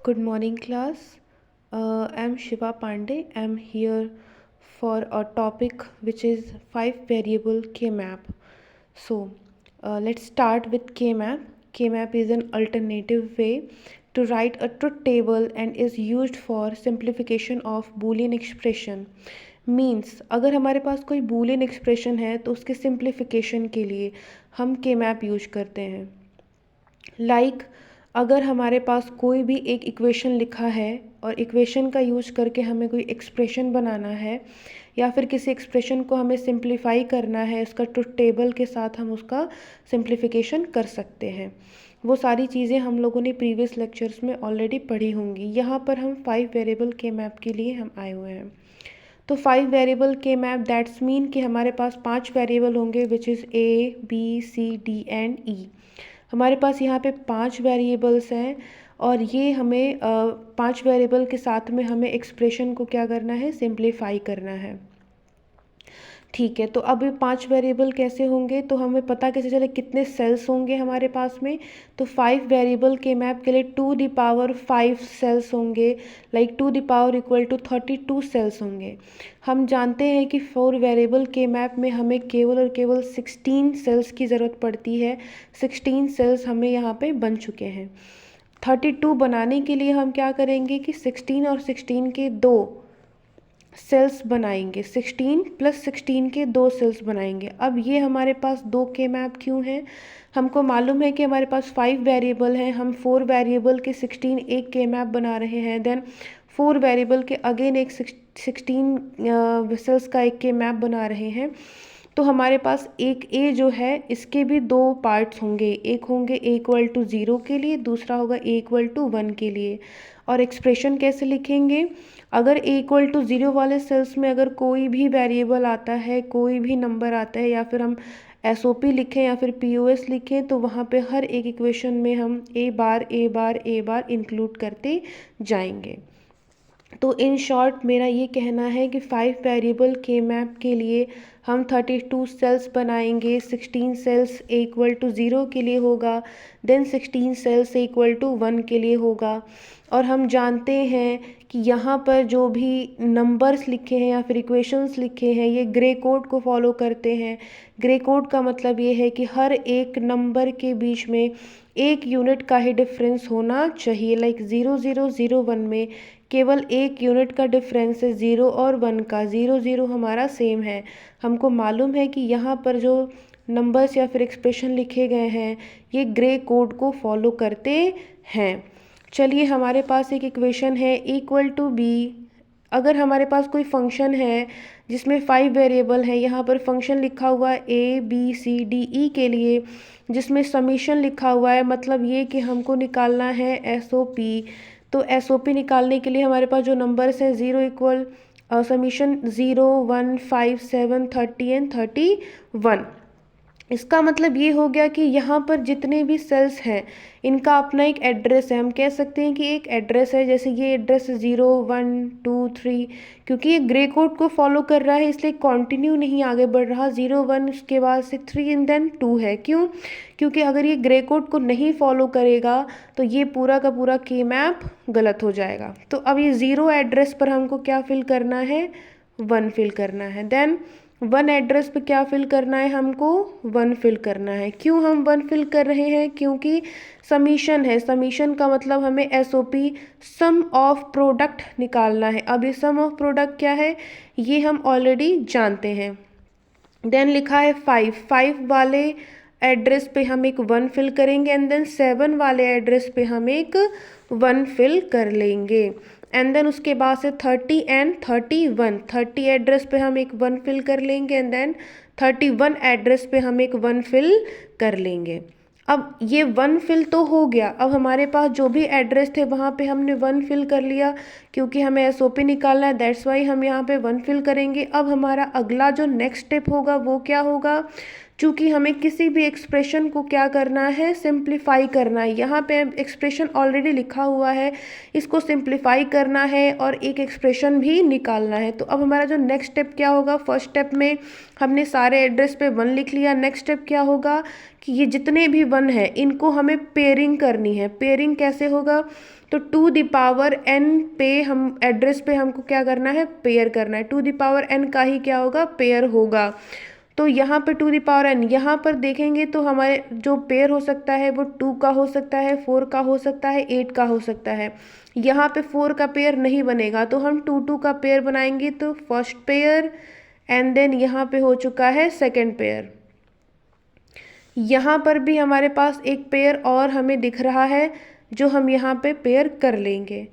Good morning, class. I'm Shiva Pandey. I'm here for a topic which is 5 variable K-map. Let's start with K-map. K-map is an alternative way to write a truth table and is used for simplification of Boolean expression. Means अगर हमारे पास कोई Boolean expression है तो उसके simplification के लिए हम के मैप यूज करते हैं। अगर हमारे पास कोई भी एक इक्वेशन लिखा है और इक्वेशन का यूज करके हमें कोई एक्सप्रेशन बनाना है या फिर किसी एक्सप्रेशन को हमें सिंप्लीफाई करना है, इसका ट्रुथ टेबल के साथ हम उसका सिंप्लीफिकेशन कर सकते हैं। वो सारी चीज़ें हम लोगों ने प्रीवियस लेक्चर्स में ऑलरेडी पढ़ी होंगी। यहाँ पर हम 5 वेरिएबल के मैप के लिए हम आए हुए हैं। तो 5 वेरिएबल के मैप दैट्स मीन कि हमारे पास 5 वेरिएबल होंगे which is A, B, C, D and E। हमारे पास यहाँ पे 5 वेरिएबल्स हैं और ये हमें 5 वेरिएबल के साथ में हमें एक्सप्रेशन को क्या करना है, सिंप्लीफाई करना है। ठीक है, तो अब ये 5 वेरिएबल कैसे होंगे, तो हमें पता कैसे चले कितने सेल्स होंगे हमारे पास में। तो 5 वेरिएबल के मैप के लिए 2 द पावर 5 सेल्स होंगे, like 2 the power equal to 32 cells होंगे। हम जानते हैं कि 4 वेरिएबल के मैप में हमें केवल और केवल 16 सेल्स की ज़रूरत पड़ती है। 16 सेल्स हमें यहाँ पे बन चुके हैं। 32 बनाने के लिए हम क्या करेंगे कि 16 और 16 के 2 सेल्स बनाएंगे, 16 प्लस 16 के 2 सेल्स बनाएंगे। अब ये हमारे पास 2 के मैप क्यों हैं, हमको मालूम है कि हमारे पास 5 वेरिएबल हैं, हम 4 वेरिएबल के 16 एक के मैप बना रहे हैं, देन 4 वेरिएबल के अगेन एक 16 सेल्स का एक के मैप बना रहे हैं। तो हमारे पास एक ए जो है इसके भी 2 पार्ट्स होंगे, एक होंगे A=0 के लिए, दूसरा होगा A=1 के लिए। और एक्सप्रेशन कैसे लिखेंगे, अगर A=0 वाले सेल्स में अगर कोई भी वेरिएबल आता है, कोई भी नंबर आता है, या फिर हम SOP लिखें या फिर POS लिखें, तो वहाँ पे हर एक इक्वेशन में हम A bar A bar A bar include करते जाएंगे। तो इन शॉर्ट मेरा ये कहना है कि 5 वेरिएबल के मैप के लिए हम 32 सेल्स बनाएंगे। 16 सेल्स A=0 के लिए होगा, देन 16 सेल्स A=1 के लिए होगा। और हम जानते हैं कि यहाँ पर जो भी नंबर्स लिखे हैं या फिर इक्वेशंस लिखे हैं ये ग्रे कोड को फॉलो करते हैं। ग्रे कोड का मतलब ये है कि हर एक नंबर के बीच में 1 यूनिट का ही डिफरेंस होना चाहिए, लाइक 0 0 0 1 में केवल 1 यूनिट का डिफरेंस है 0 और 1 का। 0 0 हमारा सेम है। हमको मालूम है कि यहाँ पर जो नंबर्स या फिर एक्सप्रेशन लिखे गए हैं ये ग्रे कोड को फॉलो करते हैं। चलिए, हमारे पास एक इक्वेशन है B। अगर हमारे पास कोई फंक्शन है जिसमें 5 वेरिएबल है, यहाँ पर फंक्शन लिखा हुआ है A, B, C, D, E के लिए, जिसमें समीशन लिखा हुआ है, मतलब ये कि हमको निकालना है SOP। तो SOP निकालने के लिए हमारे पास जो नंबर्स हैं 0 समीशन 0 1 5 7 30 एंड 31। इसका मतलब ये हो गया कि यहाँ पर जितने भी सेल्स हैं इनका अपना एक एड्रेस है। हम कह सकते हैं कि एक एड्रेस है, जैसे ये एड्रेस 0 1 2 3, क्योंकि ये ग्रे कोड को फॉलो कर रहा है इसलिए कंटिन्यू नहीं आगे बढ़ रहा। 0 1 उसके बाद से 3 एंड देन 2 है। क्यों? क्योंकि अगर ये ग्रे कोड को नहीं फॉलो करेगा तो ये पूरा का पूरा के मैप गलत हो जाएगा। तो अब ये 0 एड्रेस पर हमको क्या फिल करना है, 1 फिल करना है। देन 1 एड्रेस पे क्या फिल करना है, हमको 1 फिल करना है। क्यों हम 1 फिल कर रहे हैं, क्योंकि समीशन है। समीशन का मतलब हमें SOP सम ऑफ प्रोडक्ट निकालना है। अब ये सम ऑफ प्रोडक्ट क्या है ये हम ऑलरेडी जानते हैं। देन लिखा है 5 वाले एड्रेस पे हम एक 1 फिल करेंगे एंड देन 7 वाले एड्रेस पे हम एक 1 फिल कर लेंगे एंड देन उसके बाद से 30 एंड 31। 30 एड्रेस पे हम एक 1 फिल कर लेंगे एंड देन 31 एड्रेस पे हम एक 1 फिल कर लेंगे। अब ये 1 फिल तो हो गया। अब हमारे पास जो भी एड्रेस थे वहाँ पे हमने 1 फिल कर लिया, क्योंकि हमें SOP निकालना है, दैट्स वाई हम यहाँ पे 1 फिल करेंगे। अब हमारा अगला जो नेक्स्ट स्टेप होगा वो क्या होगा, चूँकि हमें किसी भी एक्सप्रेशन को क्या करना है, सिंप्लीफाई करना है। यहाँ पे एक्सप्रेशन ऑलरेडी लिखा हुआ है, इसको सिंप्लीफाई करना है और एक एक्सप्रेशन भी निकालना है। तो अब हमारा जो नेक्स्ट स्टेप क्या होगा, फर्स्ट स्टेप में हमने सारे एड्रेस पे 1 लिख लिया। नेक्स्ट स्टेप क्या होगा कि ये जितने भी 1 है इनको हमें पेयरिंग करनी है। पेयरिंग कैसे होगा, तो टू द पावर n पे हम एड्रेस पे हमको क्या करना है, पेयर करना है। टू द पावर n का ही क्या होगा, पेयर होगा। तो यहाँ पे टू द पावर n, यहाँ पर देखेंगे तो हमारे जो पेयर हो सकता है वो 2 का हो सकता है, 4 का हो सकता है, 8 का हो सकता है। यहाँ पे 4 का पेयर नहीं बनेगा, तो हम 2 का पेयर बनाएंगे। तो फर्स्ट पेयर एंड देन यहाँ पे हो चुका है सेकेंड पेयर। यहाँ पर भी हमारे पास एक पेयर और हमें दिख रहा है जो हम यहाँ पे पेयर कर लेंगे।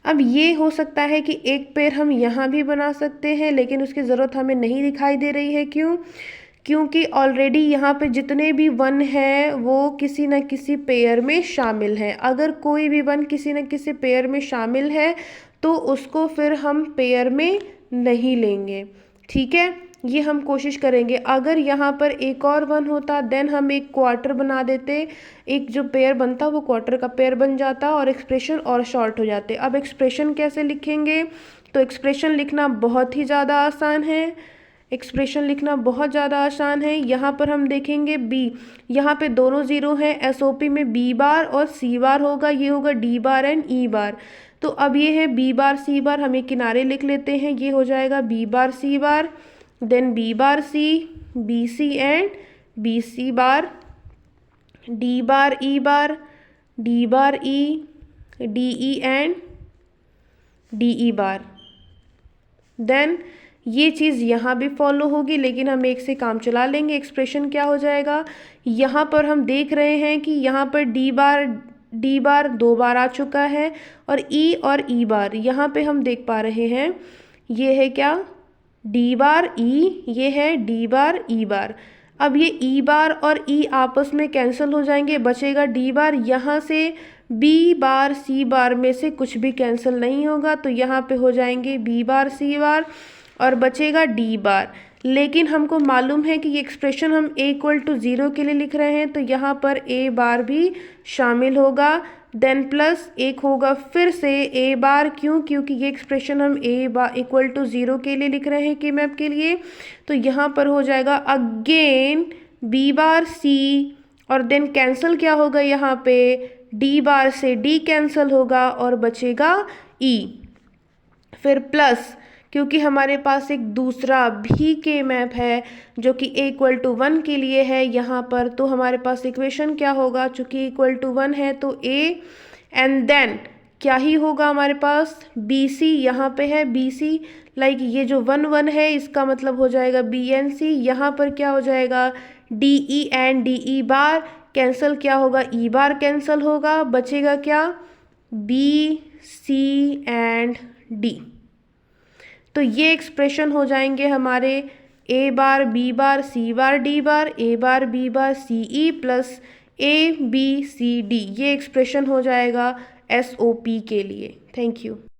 अब ये हो सकता है कि एक पेयर हम यहाँ भी बना सकते हैं, लेकिन उसकी ज़रूरत हमें नहीं दिखाई दे रही है। क्यों? क्योंकि ऑलरेडी यहाँ पे जितने भी 1 हैं वो किसी न किसी पेयर में शामिल हैं। अगर कोई भी 1 किसी न किसी पेयर में शामिल है तो उसको फिर हम पेयर में नहीं लेंगे। ठीक है, ये हम कोशिश करेंगे। अगर यहाँ पर एक और 1 होता देन हम एक क्वार्टर बना देते, एक जो पेयर बनता वो क्वार्टर का पेयर बन जाता और एक्सप्रेशन और शॉर्ट हो जाते। अब एक्सप्रेशन कैसे लिखेंगे? तो एक्सप्रेशन लिखना बहुत ही ज़्यादा आसान है। एक्सप्रेशन लिखना बहुत ज़्यादा आसान है। यहाँ पर हम देखेंगे b, यहाँ पे दोनों 0 हैं। SOP में b बार और c बार होगा, ये होगा d बार एंड e बार। तो अब ये है b बार c बार, हम ये किनारे लिख लेते हैं, ये हो जाएगा b bar c bar, then b bar c, bc and bc bar, d bar e bar, d bar e, de and de bar. Then ये चीज़ यहाँ भी फॉलो होगी, लेकिन हम एक से काम चला लेंगे। एक्सप्रेशन क्या हो जाएगा, यहाँ पर हम देख रहे हैं कि यहाँ पर d बार 2 बार आ चुका है और e बार यहाँ पे हम देख पा रहे हैं। ये है क्या, d बार e, ये है d बार e बार। अब ये e बार और e आपस में कैंसिल हो जाएंगे, बचेगा d बार। यहाँ से b बार c बार में से कुछ भी कैंसिल नहीं होगा, तो यहाँ पे हो जाएंगे b बार c बार और बचेगा d बार। लेकिन हमको मालूम है कि ये एक्सप्रेशन हम a = 0 के लिए लिख रहे हैं, तो यहाँ पर a बार भी शामिल होगा। देन प्लस एक होगा फिर से a बार। क्यों? क्योंकि ये एक्सप्रेशन हम a बार = 0 के लिए लिख रहे हैं, के मैप के लिए। तो यहाँ पर हो जाएगा अगेन b बार c और देन कैंसिल क्या होगा, यहाँ पे d बार से d कैंसिल होगा और बचेगा e। फिर प्लस, क्योंकि हमारे पास एक दूसरा भी के मैप है जो कि a = 1 के लिए है यहाँ पर, तो हमारे पास इक्वेशन क्या होगा, चूँकि = 1 है तो a एंड देन क्या ही होगा हमारे पास, bc यहाँ पे है, bc लाइक ये जो 1 1 है इसका मतलब हो जाएगा b एंड c। यहाँ पर क्या हो जाएगा, de and de bar cancel क्या होगा, e बार कैंसिल होगा, बचेगा क्या, b c एंड d। तो ये एक्सप्रेशन हो जाएंगे हमारे a bar b bar c bar d bar, a bar b bar c e plus a b c d। ये एक्सप्रेशन हो जाएगा SOP के लिए। Thank you.